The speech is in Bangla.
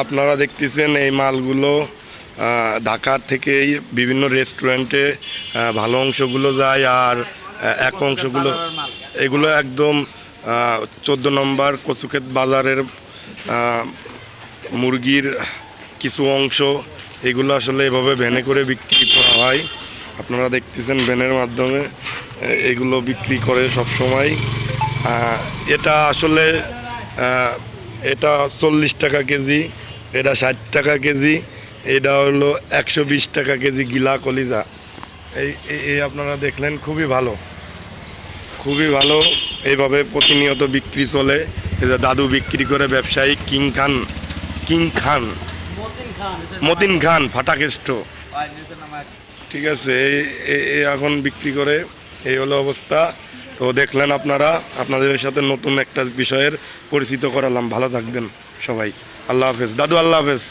আপনারা দেখতেছেন এই মালগুলো ঢাকা থেকেই বিভিন্ন রেস্টুরেন্টে ভালো অংশগুলো যায়, আর এক অংশগুলো এগুলো একদম 14 নম্বর কচুক্ষেত বাজারের মুরগির কিছু অংশ এগুলো আসলে এভাবে ভ্যানে করে বিক্রি করা হয়। আপনারা দেখতেছেন ভ্যানের মাধ্যমে এগুলো বিক্রি করে সব সময়। এটা আসলে এটা 40 টাকা কেজি, এটা 60 টাকা কেজি, এটা হলো 120 টাকা কেজি গিলা কলিজা। এই আপনারা দেখলেন, খুবই ভালো, খুবই ভালো। এইভাবে প্রতিনিয়ত বিক্রি চলে। এই যে দাদু বিক্রি করে, ব্যবসায়ী মতিন খান ফাটাকেষ্ট, ঠিক আছে। এই এখন বিক্রি করে, এই হলো অবস্থা। তো দেখলেন আপনারা, আপনাদের সাথে নতুন একটা বিষয়ের পরিচিত করালাম। ভালো থাকবেন সবাই। আল্লাহ হাফেজ দাদু, আল্লাহ হাফেজ।